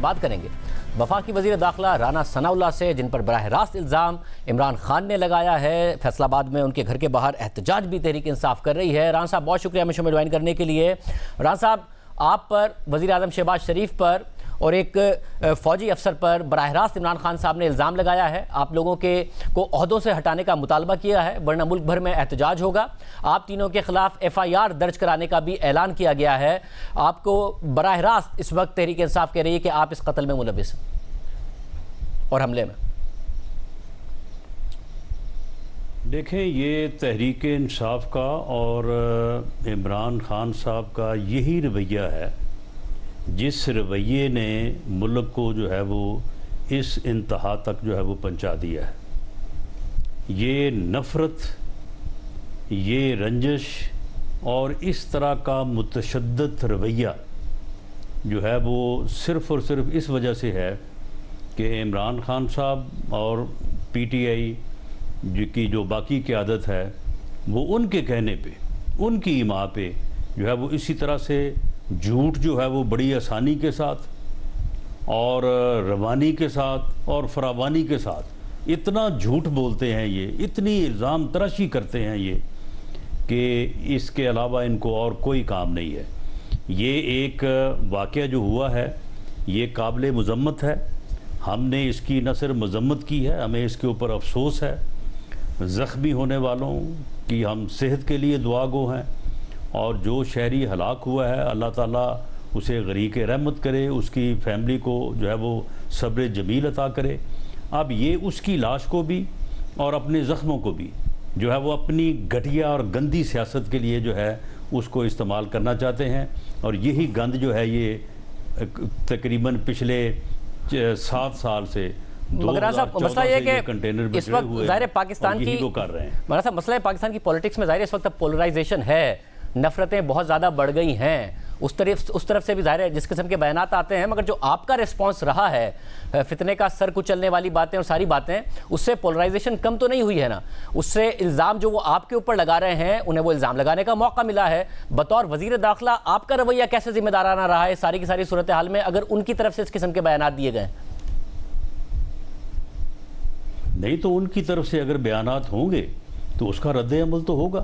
بات کریں گے وفاقی وزیر داخلہ رانا ثناء اللہ سے، جن پر براہ راست الزام عمران خان نے لگایا ہے۔ فیصل آباد میں ان کے گھر کے باہر احتجاج بھی تحریک انصاف کر رہی ہے۔ رانا صاحب بہت شکریہ ہمیں شو میں جوائن کرنے کے لیے۔ رانا صاحب، آپ پر، وزیر اعظم شہباز شریف پر اور ایک فوجی افسر پر براہ راست عمران خان صاحب نے الزام لگایا ہے، آپ لوگوں کو عہدوں سے ہٹانے کا مطالبہ کیا ہے، ورنہ ملک بھر میں احتجاج ہوگا۔ آپ تینوں کے خلاف FIR درج کرانے کا بھی اعلان کیا گیا ہے۔ آپ کو براہ راست اس وقت تحریک انصاف کہہ رہی ہے کہ آپ اس قتل میں ملوث ہیں اور حملے میں۔ دیکھیں، یہ تحریک انصاف کا اور عمران خان صاحب کا یہی رویہ ہے جس رویے نے ملک کو جو ہے وہ اس انتہا تک جو ہے وہ پہنچا دیا ہے۔ یہ نفرت، یہ رنجش اور اس طرح کا متشدد رویہ جو ہے وہ صرف اور صرف اس وجہ سے ہے کہ عمران خان صاحب اور PTI کی جو باقی قیادت ہے وہ ان کے کہنے پہ، ان کی ایما پہ جو ہے وہ اسی طرح سے جھوٹ جو ہے وہ بڑی آسانی کے ساتھ اور روانی کے ساتھ اور فراوانی کے ساتھ اتنا جھوٹ بولتے ہیں، یہ اتنی الزام تراشی کرتے ہیں یہ، کہ اس کے علاوہ ان کو اور کوئی کام نہیں ہے۔ یہ ایک واقعہ جو ہوا ہے یہ قابل مذمت ہے، ہم نے اس کی نہ صرف مذمت کی ہے، ہمیں اس کے اوپر افسوس ہے۔ زخمی ہونے والوں کی ہم صحت کے لیے دعا گو ہیں، اور جو شہری ہلاک ہوا ہے اللہ تعالیٰ اسے غریق رحمت کرے، اس کی فیملی کو جو ہے وہ صبر جمیل عطا کرے۔ اب یہ اس کی لاش کو بھی اور اپنے زخموں کو بھی جو ہے وہ اپنی گھٹیا اور گندی سیاست کے لیے جو ہے اس کو استعمال کرنا چاہتے ہیں، اور یہی گند جو ہے یہ تقریباً پچھلے 7 سال سے مگر صاحب مسئلہ یہ ہے کہ اس وقت ظاہر پاکستان کی مگر صاحب مسئلہ پاکستان کی پولیٹکس میں ظاہر اس وقت پولرائزیشن ہے، نفرتیں بہت زیادہ بڑھ گئی ہیں، اس طرف سے بھی ظاہر ہے جس قسم کے بیانات آتے ہیں، مگر جو آپ کا ریسپانس رہا ہے فتنے کا سر کچلنے والی باتیں اور ساری باتیں، اس سے پولرائزیشن کم تو نہیں ہوئی ہے نا؟ اس سے الزام جو وہ آپ کے اوپر لگا رہے ہیں انہیں وہ الزام لگانے کا موقع ملا ہے۔ بطور وزیر داخلہ آپ کا رویہ کیسے ذمہ دارانہ رہا ہے ساری کی ساری صورتحال میں اگر ان کی طرف سے اس قسم کے بیانات دیے گئے؟ نہیں تو ان کی طرف سے اگر بیانات ہوں گے تو اس کا رد عمل تو ہوگا،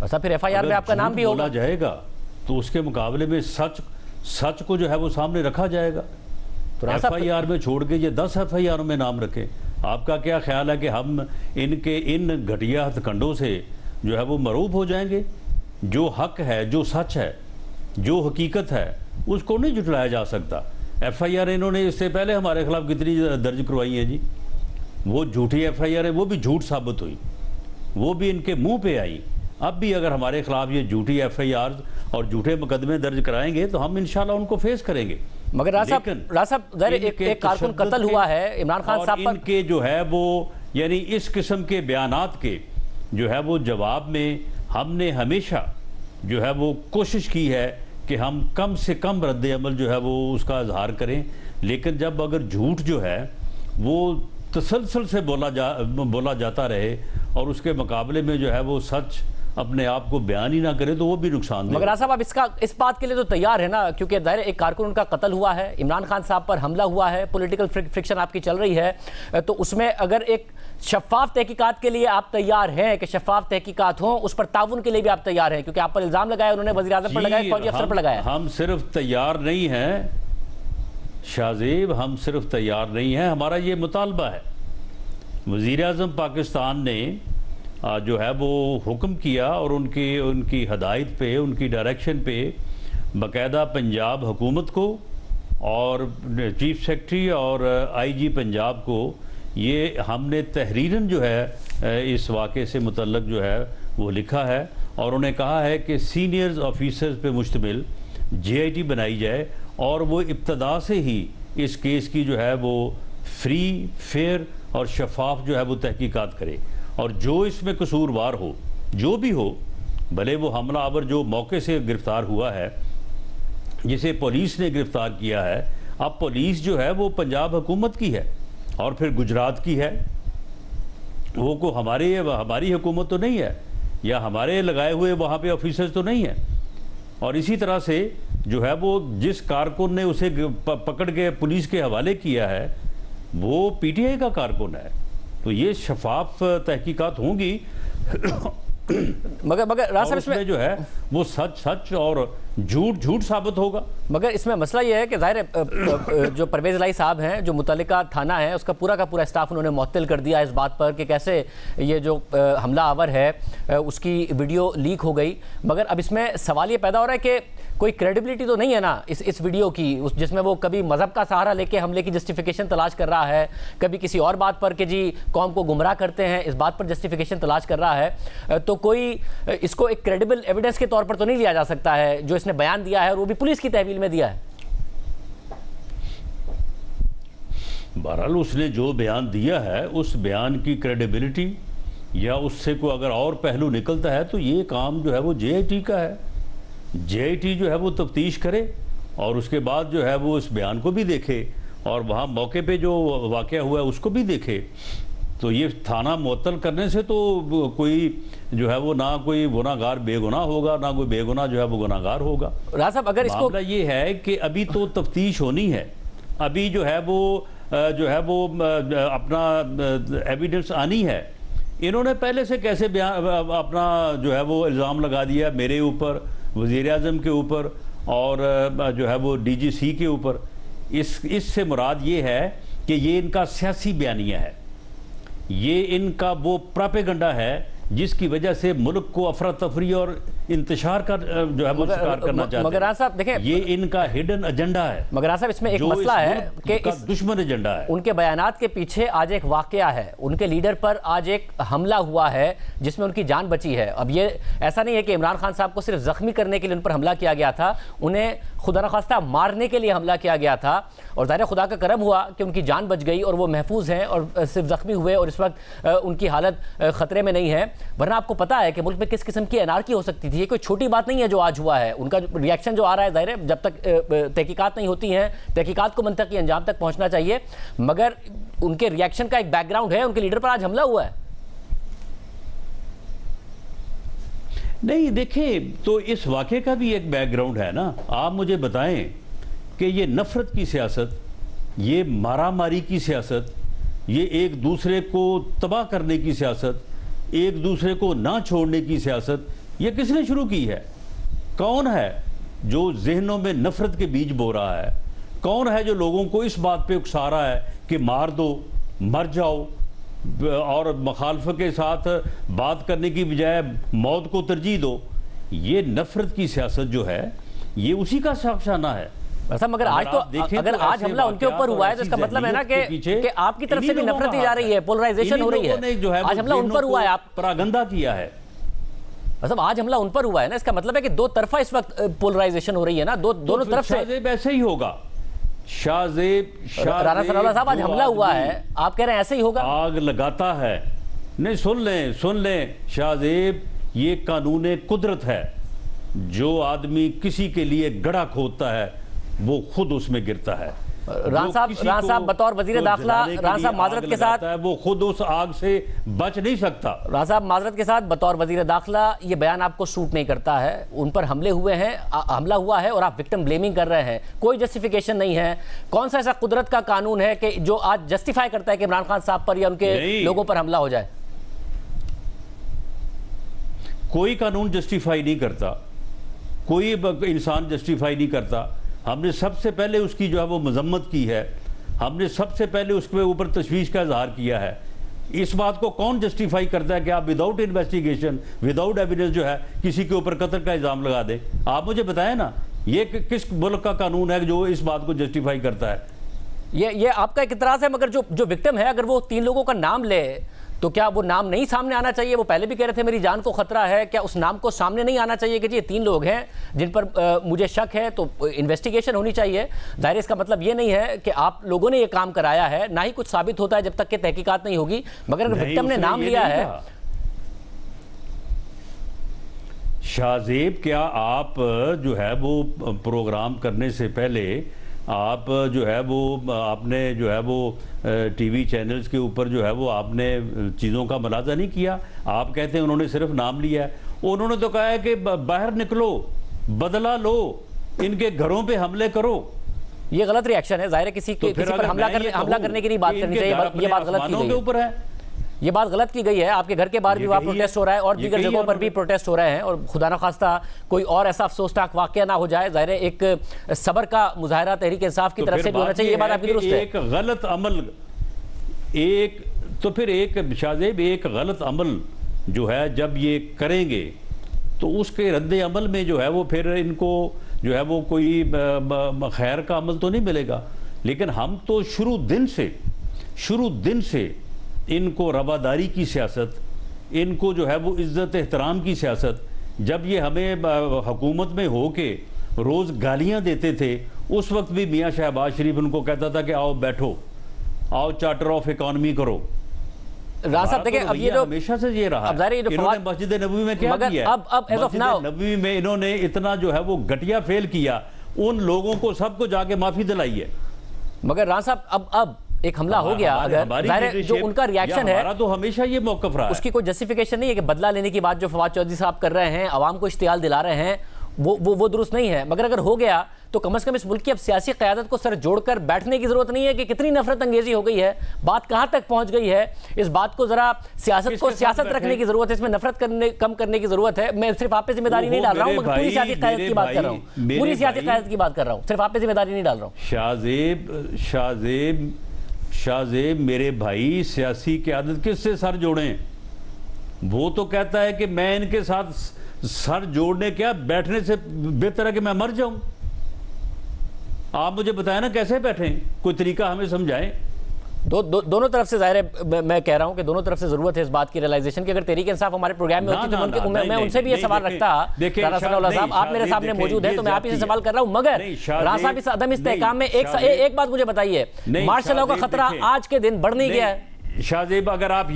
ایسا پھر FIR میں آپ کا نام بھی ہوگا، بولا جائے گا تو اس کے مقابلے میں سچ کو جو ہے وہ سامنے رکھا جائے گا۔ FIR میں چھوڑ کے یہ 10 FIR میں نام رکھیں۔ آپ کا کیا خیال ہے کہ ہم ان گھٹیا ہتھ کنڈوں سے جو ہے وہ مرعوب ہو جائیں گے؟ جو حق ہے، جو سچ ہے، جو حقیقت ہے اس کو نہیں جھٹلایا جا سکتا۔ FIR انہوں نے اس سے پہلے ہمارے خلاف کتنی درج کروائی ہیں جی، وہ جھوٹی FIR ہے، وہ بھی جھوٹ ثابت ہوئی، وہ بھی ان کے منہ پہ آئی۔ اب بھی اگر ہمارے خلاف یہ جھوٹی FIR اور جھوٹے مقدمے درج کرائیں گے تو ہم انشاءاللہ ان کو فیس کریں گے۔ مگر راز صاحب ظاہر ایک کارکن قتل ہوا ہے عمران خان صاحب پر، ان کے جو ہے وہ یعنی اس قسم کے بیانات کے جو ہے وہ جواب میں ہم نے ہمیشہ جو ہے وہ کوشش کی ہے کہ ہم کم سے کم رد عمل جو ہے وہ اس کا اظہار کریں، لیکن جب اگر جھوٹ جو ہے وہ تسلسل سے بولا جاتا رہے اور اس کے مقابلے میں جو ہے وہ سچ اپنے آپ کو بیان ہی نہ کرے تو وہ بھی نقصان دے۔ مگر صاحب آپ اس بات کے لیے تو تیار ہے نا، کیونکہ ظاہر ایک کارکن ان کا قتل ہوا ہے، عمران خان صاحب پر حملہ ہوا ہے، پولیٹیکل فرکشن آپ کی چل رہی ہے، تو اس میں اگر ایک شفاف تحقیقات کے لیے آپ تیار ہیں کہ شفاف تحقیقات ہوں، اس پر تعاون کے لیے بھی آپ تیار ہیں؟ کیونکہ آپ پر الزام لگایا انہوں نے، وزیر اعظم پر لگایا، فوجی افسر پر لگایا۔ ہم صرف تیار نہیں ہیں شاہزیب، ہم صرف تیار نہیں ہیں، ہمارا یہ مطالبہ ہے۔ وزیر اعظم پاکستان نے جو ہے وہ حکم کیا اور ان کی ہدایت پہ، ان کی ڈائریکشن پہ باقاعدہ پنجاب حکومت کو اور چیف سیکرٹری اور IG پنجاب کو یہ ہم نے تحریراً جو ہے اس واقعے سے متعلق جو ہے وہ لکھا ہے، اور انہیں کہا ہے کہ سینئرز آفیسرز پہ مشتمل JIT بنائی جائے اور وہ ابتدا سے ہی اس کیس کی جو ہے وہ فری، فیئر اور شفاف جو ہے وہ تحقیقات کرے، اور جو اس میں قصوروار ہو، جو بھی ہو، بھلے وہ حملہ آور جو موقع سے گرفتار ہوا ہے، جسے پولیس نے گرفتار کیا ہے، اب پولیس جو ہے وہ پنجاب حکومت کی ہے اور پھر گجرات کی ہے، وہ کو ہماری حکومت تو نہیں ہے، یا ہمارے لگائے ہوئے وہاں پہ آفیسرز تو نہیں ہیں۔ اور اسی طرح سے جو ہے وہ جس کارکن نے اسے پکڑ کے پولیس کے حوالے کیا ہے وہ پی ٹی آئی کا کارکن ہے. تو یہ شفاف تحقیقات ہوں گی مگر راز صاحب اس میں جو ہے وہ سچ سچ اور جھوٹ جھوٹ ثابت ہوگا. مگر اس میں مسئلہ یہ ہے کہ ظاہر ہے جو پرویز الہی صاحب ہیں جو متعلقہ تھانہ ہے اس کا پورا اسٹاف انہوں نے معطل کر دیا اس بات پر کہ کیسے یہ جو حملہ آور ہے اس کی ویڈیو لیک ہو گئی. مگر اب اس میں سوال یہ پیدا ہو رہا ہے کہ کوئی کریڈیبلٹی تو نہیں ہے نا اس ویڈیو کی, جس میں وہ کبھی مذہب کا سہارا لے کے حملے کی جسٹیفیکیشن تلاش کر رہا ہے, کبھی کسی اور بات پر کہ جی قوم کو گمراہ کرتے ہیں اس بات پر جسٹیفیکیشن تلاش کر رہا ہے. تو کوئی اس کو ایک کریڈیبل ایویڈنس کے طور پر تو نہیں لیا جا سکتا ہے جو اس نے بیان دیا ہے اور وہ بھی پولیس کی تحویل میں دیا ہے. بہرحال اس نے جو بیان دیا ہے اس بیان کی کریڈیبلٹی یا اس سے کوئی اگر اور پہلو نکلتا ہے تو یہ کام جو ہے وہ جے آئی ٹی کا ہے. جے آئی ٹی جو ہے وہ تفتیش کرے اور اس کے بعد جو ہے وہ اس بیان کو بھی دیکھے اور وہاں موقع پہ جو واقعہ ہوا ہے اس کو بھی دیکھے. تو یہ تھانہ معطل کرنے سے تو کوئی جو ہے وہ نہ کوئی گناہ گار بے گناہ ہوگا نہ کوئی بے گناہ جو ہے وہ گناہ گار ہوگا. راز صاحب اگر اس کو معاملہ یہ ہے کہ ابھی تو تفتیش ہونی ہے, ابھی جو ہے وہ اپنا ایویڈنس آنی ہے. انہوں نے پہلے سے کیسے اپنا جو ہے وہ الزام لگا دیا میرے اوپر, وزیر اعظم کے اوپر اور جو ہے وہ ڈی جی سی کے اوپر. اس سے مراد یہ ہے کہ یہ ان کا سیاسی بیانیہ ہے, یہ ان کا وہ پراپیگنڈا ہے جس کی وجہ سے ملک کو افراتفری اور انتشار کا جو ہے وہ شکار کرنا چاہتے ہیں. مگر راز صاحب دیکھیں یہ ان کا ہڈن ایجنڈا ہے. مگر راز صاحب اس میں ایک مسئلہ ہے کہ اس دشمن ایجنڈا ہے. ان کے بیانات کے پیچھے آج ایک واقعہ ہے, ان کے لیڈر پر آج ایک حملہ ہوا ہے جس میں ان کی جان بچی ہے. اب یہ ایسا نہیں ہے کہ عمران خان صاحب کو صرف زخمی کرنے کے لیے ان پر حملہ کیا گیا تھا, انہیں خدا نخواستہ مارنے کے لیے حملہ کیا گیا تھا. اور ظاہر خدا کا کرم ہوا کہ ان کی جان بچ گئی اور وہ محفوظ ہیں اور صرف زخمی ہوئے اور اس وقت ان کی حالت خطرے میں نہیں ہے. ورنہ آپ کو پتا ہے کہ ملک میں کس قسم کی انارکی ہو سکتی تھی. یہ کوئی چھوٹی بات نہیں ہے جو آج ہوا ہے. ان کا ری ایکشن جو آ رہا ہے ظاہر ہے جب تک تحقیقات نہیں ہوتی ہیں, تحقیقات کو منطقی انجام تک پہنچنا چاہیے, مگر ان کے ری ایکشن کا ایک بیک گراؤنڈ ہے. ان کے لیڈر پر آج حملہ ہوا ہے. نہیں دیکھیں تو اس واقعے کا بھی ایک بیک گراؤنڈ ہے نا. آپ مجھے بتائیں کہ یہ نفرت کی سیاست, یہ مارا ماری کی سیاست, یہ ایک دوسرے کو تباہ کرنے کی سیاست, ایک دوسرے کو نہ چھوڑنے کی سیاست, یہ کس نے شروع کی ہے؟ کون ہے جو ذہنوں میں نفرت کے بیج بو رہا ہے؟ کون ہے جو لوگوں کو اس بات پہ اکسا رہا ہے کہ مار دو, مر جاؤ اور مخالفت کے ساتھ بات کرنے کی بجائے موت کو ترجیح دو؟ یہ نفرت کی سیاست جو ہے یہ اسی کا شاخسانہ ہے. مگر آج تو اگر آج حملہ ان کے اوپر ہوا ہے تو اس کا مطلب ہے نا کہ آپ کی طرف سے بھی نفرت دی جا رہی ہے, پولرائزیشن ہو رہی ہے. آج حملہ ان پر ہوا ہے, آپ پراگندہ کیا ہے. مطلب آج حملہ ان پر ہوا ہے نا, اس کا مطلب ہے کہ دو طرفہ اس وقت پولرائزیشن ہو رہی ہے نا, دونوں طرف سے. شاہ زیب ایسے ہی ہوگا. رانا ثناء اللہ صاحب آج حملہ ہوا ہے, آپ کہہ رہے ہیں ایسے ہی ہوگا. آگ لگاتا ہے. نہیں سن لیں شاہ زیب, یہ قانون قدرت ہے. جو آدمی کسی کے لیے گڑھا کھودتا ہے وہ خود اس میں گرتا ہے. ران صاحب بطور وزیر داخلہ, ران صاحب معذرت کے ساتھ, وہ خود اس آگ سے بچ نہیں سکتا. ران صاحب معذرت کے ساتھ بطور وزیر داخلہ یہ بیان آپ کو سوٹ نہیں کرتا ہے. ان پر حملے ہوئے ہیں, حملہ ہوا ہے اور آپ وکٹم بلیمنگ کر رہے ہیں, کوئی جسٹیفیکیشن نہیں ہے. کون سا ایسا قدرت کا قانون ہے کہ جو آج جسٹیفائی کرتا ہے کہ عمران خان صاحب پر یا ان کے لوگوں پر حملہ ہو جائے؟ کوئی قانون جسٹیفائی نہیں کرتا, کوئی انسان جسٹیفائی نہیں کرتا. ہم نے سب سے پہلے اس کی جو ہے وہ مذمت کی ہے, ہم نے سب سے پہلے اس کے اوپر تشویش کا اظہار کیا ہے. اس بات کو کون جسٹیفائی کرتا ہے کہ آپ وداؤٹ انویسٹیگیشن, وداؤٹ ایویڈنس جو ہے کسی کے اوپر قتل کا الزام لگا دیں؟ آپ مجھے بتائیں نا, یہ کس ملک کا قانون ہے جو اس بات کو جسٹیفائی کرتا ہے؟ یہ آپ کا ایک اعتراض ہے, مگر جو وکٹم ہے اگر وہ 3 لوگوں کا نام لے تو کیا وہ نام نہیں سامنے آنا چاہیے؟ وہ پہلے بھی کہہ رہے تھے میری جان کو خطرہ ہے, کیا اس نام کو سامنے نہیں آنا چاہیے کہ جی یہ 3 لوگ ہیں جن پر مجھے شک ہے, تو انویسٹیگیشن ہونی چاہیے؟ ظاہر اس کا مطلب یہ نہیں ہے کہ آپ لوگوں نے یہ کام کرایا ہے, نہ ہی کچھ ثابت ہوتا ہے جب تک کہ تحقیقات نہیں ہوگی. مگر اگر وکٹم نے نام لیا ہے. شاہ زیب, کیا آپ جو ہے وہ پروگرام کرنے سے پہلے آپ جو ہے وہ آپ نے جو ہے وہ ٹی وی چینلز کے اوپر جو ہے وہ آپ نے چیزوں کا ملاحظہ نہیں کیا؟ آپ کہتے ہیں انہوں نے صرف نام لیا ہے. انہوں نے تو کہا ہے کہ باہر نکلو, بدلہ لو, ان کے گھروں پہ حملے کرو. یہ غلط ریاکشن ہے, ظاہر ہے کسی پر حملہ کرنے کی نہیں بات کرنی چاہیے, یہ بات غلط کی گئی ہے. یہ بات غلط کی گئی ہے. آپ کے گھر کے باہر بھی وہاں پروٹیسٹ ہو رہا ہے اور دیگر جگہوں پر بھی پروٹیسٹ ہو رہے ہیں, اور خدا نہ خواستہ کوئی اور ایسا افسوسناک واقعہ نہ ہو جائے. ظاہر ہے ایک صبر کا مظاہرہ تحریک انصاف کی طرف سے بھی ہونا چاہیے, یہ بات آپ کی درست ہے. ایک غلط عمل شاہ زیب ایک غلط عمل جو ہے جب یہ کریں گے تو اس کے رد عمل میں جو ہے وہ پھر ان کو جو ہے وہ کوئی خیر کا عمل تو نہیں ملے گا. لیکن ہم تو شروع دن سے ان کو رواداری کی سیاست, ان کو جو ہے وہ عزت احترام کی سیاست, جب یہ ہمیں حکومت میں ہو کے روز گالیاں دیتے تھے اس وقت بھی میاں شہباز شریف ان کو کہتا تھا کہ آؤ بیٹھو, آؤ چارٹر آف اکانومی کرو. راز صاحب دیکھیں اب یہ ہمیشہ سے یہ رہا, انہوں نے مسجد نبوی میں کیا کیا ہے, مسجد نبوی میں انہوں نے اتنا جو ہے وہ گھٹیا فیل کیا, ان لوگوں کو سب کو جا کے معافی دلائی ہے. مگر راز صاحب اب ایک حملہ ہو گیا, اگر جو ان کا ریاکشن ہے ہمارا تو ہمیشہ یہ موقف رہا ہے, اس کی کوئی جسٹیفیکیشن نہیں ہے کہ بدلہ لینے کی بات جو فواد چودھری صاحب کر رہے ہیں, عوام کو اشتعال دلا رہے ہیں, وہ درست نہیں ہے. مگر اگر ہو گیا تو کم از کم اس ملک کی اب سیاسی قیادت کو سر جوڑ کر بیٹھنے کی ضرورت نہیں ہے کہ کتنی نفرت انگیزی ہو گئی ہے, بات کہاں تک پہنچ گئی ہے. اس بات کو ذرا سیاست کو سیاست رکھنے کی ضرورت ہے, اس میں نفرت کم کرنے کی ضرورت ہے. میں صرف آپ پہ ذمہ داری نہیں ڈال رہا ہوں, مگر پوری سیاسی قیادت کی بات کر رہا ہوں, پوری سیاسی قیادت کی بات کر رہا ہوں, صرف آپ پہ ذمہ داری نہیں ڈال رہا ہوں. شاہ زیب میرے بھائی, سیاسی قیادت کس سے سر جوڑیں؟ وہ تو کہتا ہے کہ میں ان کے ساتھ سر جوڑنے کیا, بیٹھنے سے بہتر ہے کہ میں مر جاؤں. آپ مجھے بتائیں نا کیسے بیٹھیں, کوئی طریقہ ہمیں سمجھائیں. دونوں طرف سے ظاہر ہے, میں کہہ رہا ہوں کہ دونوں طرف سے ضرورت ہے اس بات کی ریلائزیشن کی. اگر تحریک انصاف ہمارے پروگرام میں ہوتی تو میں ان سے بھی یہ سوال رکھتا, رانا ثناء اللہ صاحب آپ میرے سامنے موجود ہیں تو میں آپ ہی سے سوال کر رہا ہوں. مگر رانا صاحب اس عدم استحکام میں ایک بات مجھے بتائیے, مارشل لاء کا خطرہ آج کے دن بڑھ نہیں گیا ہے؟ شاہ زیب اگر آپ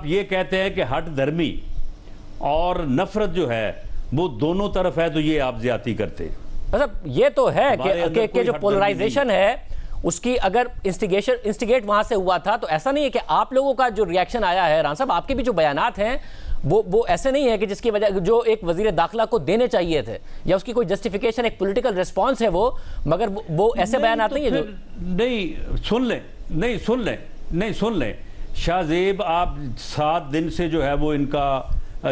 یہ کہتے ہیں کہ ہٹ دھرمی اور نفرت جو ہے وہ دونوں طرف ہے تو یہ آپ زیادتی کرتے ہیں. مطلب یہ تو ہے کہ جو پولرائزیشن ہے اس کی اگر انسٹیگیٹ وہاں سے ہوا تھا تو ایسا نہیں ہے کہ آپ لوگوں کا جو ریاکشن آیا ہے, رانا صاحب آپ کے بھی جو بیانات ہیں وہ ایسے نہیں ہے کہ جس کی وجہ جو ایک وزیر داخلہ کو دینے چاہیے تھے یا اس کی کوئی جسٹیفیکیشن, ایک پولیٹیکل ریسپانس ہے وہ, مگر وہ ایسے بیانات نہیں ہے جو سن لیں. شاہ زیب آپ 7 دن سے جو ہے وہ ان کا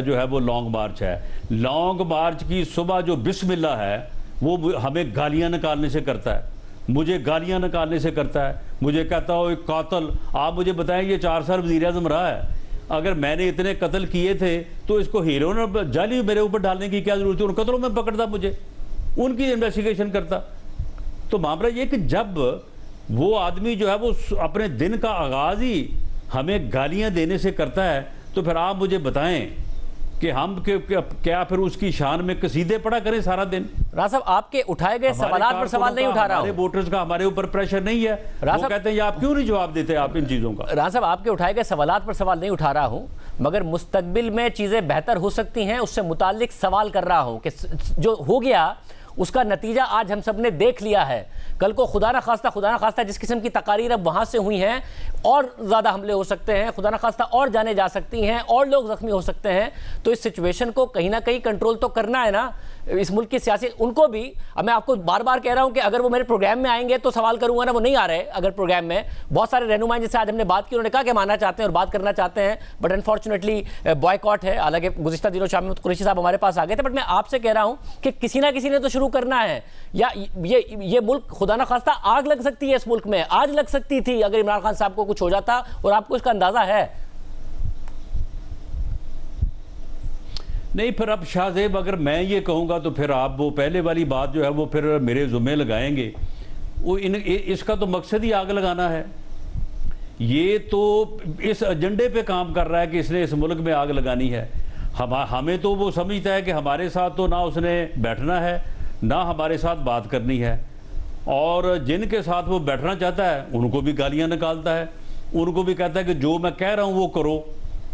جو ہے وہ لانگ مارچ ہے. لانگ مارچ کی صبح جو بسم اللہ ہے وہ ہمیں گالیاں نکالنے سے کرتا ہے, مجھے گالیاں نکالنے سے کرتا ہے, مجھے کہتا ہو ایک قاتل. آپ مجھے بتائیں یہ 4 سال وزیر اعظم رہا ہے, اگر میں نے اتنے قتل کیے تھے تو اس کو ہیرو نے جعلی میرے اوپر ڈالنے کی کیا ضرورت تھی؟ ان قتلوں میں پکڑتا, مجھے ان کی انویسٹیگیشن کرتا. تو معاملہ یہ کہ جب وہ آدمی جو ہے وہ اپنے دن کا آغاز ہی ہمیں گالیاں دینے سے کرتا ہے تو پھر آپ مجھے بتائیں کہ ہم کیا پھر اس کی شان میں قصیدے پڑھا کریں سارا دن؟ راز صاحب آپ کے اٹھائے گئے سوالات پر سوال نہیں اٹھا رہا ہوں. ہمارے ووٹرز کا ہمارے اوپر پریشر نہیں ہے, وہ کہتے ہیں آپ کیوں نہیں جواب دیتے آپ ان چیزوں کا. راز صاحب آپ کے اٹھائے گئے سوالات پر سوال نہیں اٹھا رہا ہوں, مگر مستقبل میں چیزیں بہتر ہو سکتی ہیں اس سے متعلق سوال کر رہا ہوں کہ جو ہو گیا اس کا نتیجہ آج ہم سب نے دیکھ لیا ہے. کل کو خدا نہ خواستہ جس قسم کی تقاریر اب وہاں سے ہوئی ہیں اور زیادہ حملے ہو سکتے ہیں, خدا نہ خواستہ اور جانے جا سکتی ہیں اور لوگ زخمی ہو سکتے ہیں. تو اس سچویشن کو کہیں نہ کہیں کنٹرول تو کرنا ہے نا اس ملک کی سیاسی. ان کو بھی اب میں آپ کو بار بار کہہ رہا ہوں کہ اگر وہ میرے پروگرام میں آئیں گے تو سوال کروں گا نا, وہ نہیں آ رہے. اگر پروگرام میں بہت سارے رہنمائی جس سے آج ہم نے بات کی انہوں نے کہا کہ ماننا چاہتے ہیں اور بات کرنا چاہتے ہیں, بٹ انفارچونیٹلی بوائے ہے. حالانکہ گزشتہ دنوں شاہ محمود قریشی صاحب ہمارے پاس آ گئے تھے, بٹ میں آپ سے کہہ رہا ہوں کہ کسی نہ کسی نے تو شروع کرنا ہے. یا یہ ملک خدا نہ خواستہ آگ لگ سکتی ہے اس ملک میں, آج لگ سکتی تھی اگر عمران خان صاحب کو کچھ ہو جاتا, اور آپ کو اس کا اندازہ ہے. نہیں پھر اب شاہ زیب اگر میں یہ کہوں گا تو پھر آپ وہ پہلے والی بات جو ہے وہ پھر میرے ذمہ لگائیں گے. اس کا تو مقصد ہی آگ لگانا ہے. یہ تو اس ایجنڈے پہ کام کر رہا ہے کہ اس نے اس ملک میں آگ لگانی ہے. ہمیں تو وہ سمجھتا ہے کہ ہمارے ساتھ تو نہ اس نے بیٹھنا ہے نہ ہمارے ساتھ بات کرنی ہے, اور جن کے ساتھ وہ بیٹھنا چاہتا ہے ان کو بھی گالیاں نکالتا ہے, ان کو بھی کہتا ہے کہ جو میں کہہ رہا ہوں وہ کرو,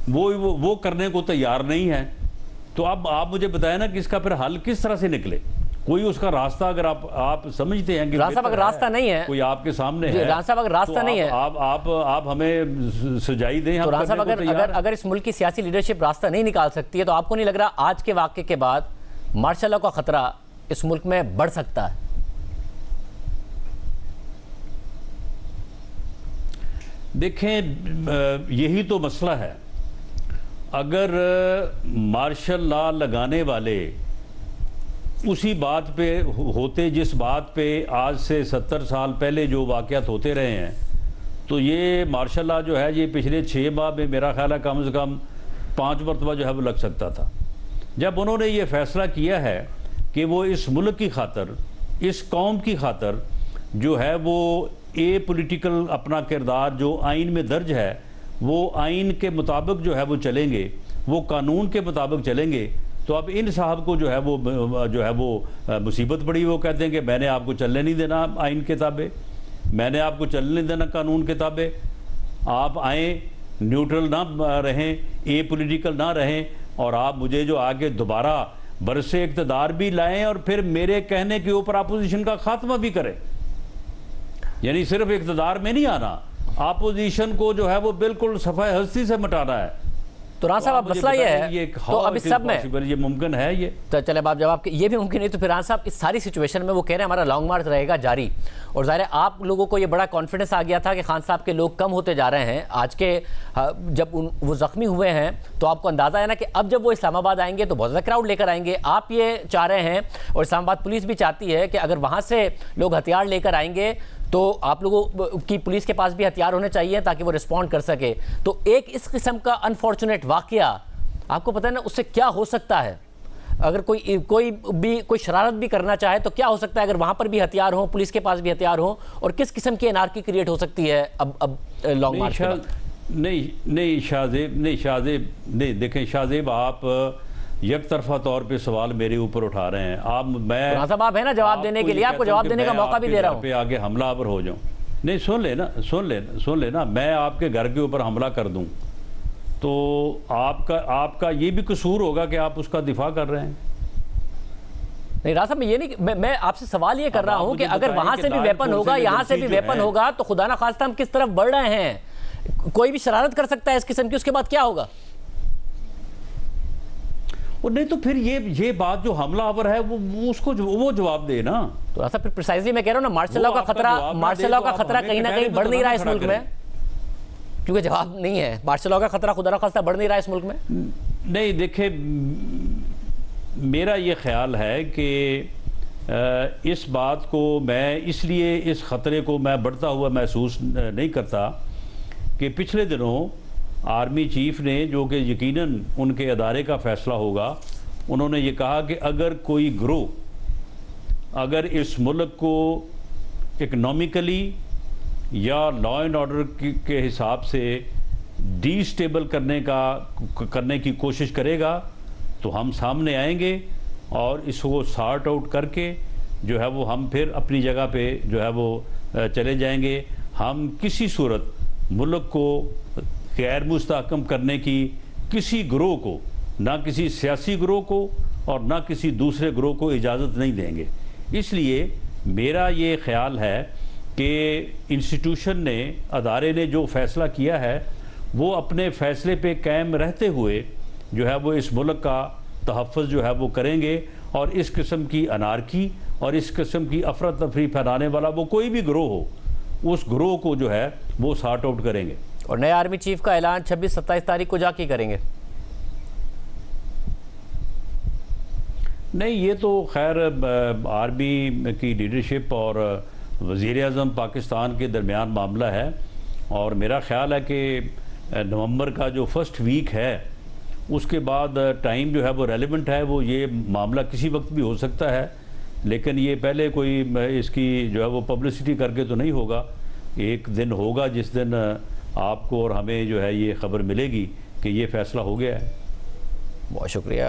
وہ کرنے کو تیار نہیں ہے. تو اب آپ مجھے بتائیں نا کہ اس کا پھر حل کس طرح سے نکلے. کوئی اس کا راستہ اگر آپ سمجھتے ہیں کہ اگر راستہ نہیں ہے, کوئی آپ کے سامنے ہے, اگر راستہ نہیں ہے آپ ہمیں سجائی دیں. تو راستہ اگر اس ملک کی سیاسی لیڈرشپ راستہ نہیں نکال سکتی ہے تو آپ کو نہیں لگ رہا آج کے واقعے کے بعد مارشل لاء کا خطرہ اس ملک میں بڑھ سکتا ہے؟ دیکھیں یہی تو مسئلہ ہے. اگر مارشل لا لگانے والے اسی بات پہ ہوتے جس بات پہ آج سے 70 سال پہلے جو واقعات ہوتے رہے ہیں، تو یہ مارشل لا جو ہے یہ پچھلے 6 ماہ میں میرا خیال ہے کم سے کم 5 مرتبہ جو ہے وہ لگ سکتا تھا. جب انہوں نے یہ فیصلہ کیا ہے کہ وہ اس ملک کی خاطر، اس قوم کی خاطر جو ہے وہ پولیٹیکل اپنا کردار جو آئین میں درج ہے وہ آئین کے مطابق جو ہے وہ چلیں گے، وہ قانون کے مطابق چلیں گے، تو اب ان صاحب کو جو ہے وہ مصیبت پڑی. وہ کہتے ہیں کہ میں نے آپ کو چلنے نہیں دینا آئین کے تابع، میں نے آپ کو چلنے نہیں دینا قانون کے تابع. آپ آئیں، نیوٹرل نہ رہیں، پولیٹیکل نہ رہیں، اور آپ مجھے جو آگے دوبارہ برس اقتدار بھی لائیں اور پھر میرے کہنے کے اوپر اپوزیشن کا خاتمہ بھی کریں. یعنی صرف اقتدار میں نہیں آنا، اپوزیشن کو جو ہے وہ بالکل صفحہ ہستی سے مٹانا ہے. تو ران صاحب اب مسئلہ یہ ہے، تو اب اس سب میں یہ ممکن ہے، یہ تو چلے اب آپ جواب یہ بھی ممکن نہیں، تو پھر ران صاحب اس ساری سچویشن میں وہ کہہ رہے ہیں ہمارا لانگ مارچ رہے گا جاری، اور ظاہر ہے آپ لوگوں کو یہ بڑا کانفیڈنس آ گیا تھا کہ خان صاحب کے لوگ کم ہوتے جا رہے ہیں. آج کے جب وہ زخمی ہوئے ہیں تو آپ کو اندازہ ہے نا کہ اب جب وہ اسلام آباد آئیں گے تو بہت زیادہ کراؤڈ لے کر آئیں گے. آپ یہ چاہ رہے ہیں اور اسلام آباد پولیس بھی چاہتی ہے کہ اگر وہاں سے لوگ ہتھیار لے کر آئیں گے تو آپ لوگوں کی پولیس کے پاس بھی ہتھیار ہونے چاہیے تاکہ وہ رسپونڈ کر سکے. تو ایک اس قسم کا انفارچونیٹ واقعہ آپ کو پتہ ہے نا اس سے کیا ہو سکتا ہے؟ اگر کوئی شرارت بھی کرنا چاہے تو کیا ہو سکتا ہے اگر وہاں پر بھی ہتھیار ہوں، پولیس کے پاس بھی ہتھیار ہوں، اور کس قسم کی انارکی کریٹ ہو سکتی ہے اب لانگ مارچ کے بعد؟ نہیں شاہزیب، دیکھیں شاہزیب، آپ یک طرفہ طور پہ سوال میرے اوپر اٹھا رہے ہیں. آپ ہیں نا جواب دینے کے لیے، آپ کو جواب دینے کا موقع بھی دے رہا ہوں. پہ آگے حملہ آور ہو جاؤں؟ نہیں، سن لینا، میں آپ کے گھر کے اوپر حملہ کر دوں تو آپ کا یہ بھی قصور ہوگا کہ آپ اس کا دفاع کر رہے ہیں. نہیں راز صاحب، میں آپ سے سوال یہ کر رہا ہوں کہ اگر وہاں سے بھی ویپن ہوگا، یہاں سے بھی ویپن ہوگا، تو خدا نہ خواستہ ہم کس طرف بڑھ رہے ہیں؟ کوئی بھی شرارت کر سکتا ہے اس قسم کی، اس کے بعد کیا ہوگا؟ نہیں تو پھر یہ بات جو حملہ آور ہے وہ جواب دے نا. تو راز صاحب پھر پریسائزلی میں کہہ رہا ہوں نا، مارشل لاء کا خطرہ کہیں نہ کہیں بڑھ نہیں رہا اس ملک میں، کیونکہ جواب نہیں ہے. مارشل لاء کا خطرہ خدا نہ خواستہ بڑھ نہیں رہا اس ملک میں. نہیں دیکھیں، میرا یہ خیال ہے کہ اس بات کو میں اس لیے اس خطرے کو میں بڑھتا ہوا محسوس نہیں کرتا کہ پچھلے دنوں آرمی چیف نے، جو کہ یقیناً ان کے ادارے کا فیصلہ ہوگا، انہوں نے یہ کہا کہ اگر کوئی گروہ اگر اس ملک کو اکنامکلی یا لا اینڈ آرڈر کے حساب سے ڈی سٹیبل کرنے کی کوشش کرے گا تو ہم سامنے آئیں گے اور اس کو سارٹ آؤٹ کر کے جو ہے وہ ہم پھر اپنی جگہ پہ جو ہے وہ چلے جائیں گے. ہم کسی صورت ملک کو غیر مستحکم کرنے کی کسی گروہ کو، نہ کسی سیاسی گروہ کو اور نہ کسی دوسرے گروہ کو اجازت نہیں دیں گے. اس لیے میرا یہ خیال ہے کہ انسٹیٹیوشن نے، ادارے نے جو فیصلہ کیا ہے وہ اپنے فیصلے پہ قائم رہتے ہوئے جو ہے وہ اس ملک کا تحفظ جو ہے وہ کریں گے، اور اس قسم کی انارکی اور اس قسم کی افراتفری پھیلانے والا وہ کوئی بھی گروہ ہو، اس گروہ کو جو ہے وہ سارٹ آؤٹ کریں گے. اور نئے آرمی چیف کا اعلان 26-27 تاریخ کو جا کے کریں گے؟ نہیں، یہ تو خیر آرمی کی لیڈرشپ اور وزیر اعظم پاکستان کے درمیان معاملہ ہے، اور میرا خیال ہے کہ نومبر کا جو فرسٹ ویک ہے اس کے بعد ٹائم جو ہے وہ ریلیونٹ ہے. وہ یہ معاملہ کسی وقت بھی ہو سکتا ہے، لیکن یہ پہلے کوئی اس کی جو ہے وہ پبلسٹی کر کے تو نہیں ہوگا. ایک دن ہوگا جس دن آپ کو اور ہمیں جو ہے یہ خبر ملے گی کہ یہ فیصلہ ہو گیا ہے. بہت شکریہ.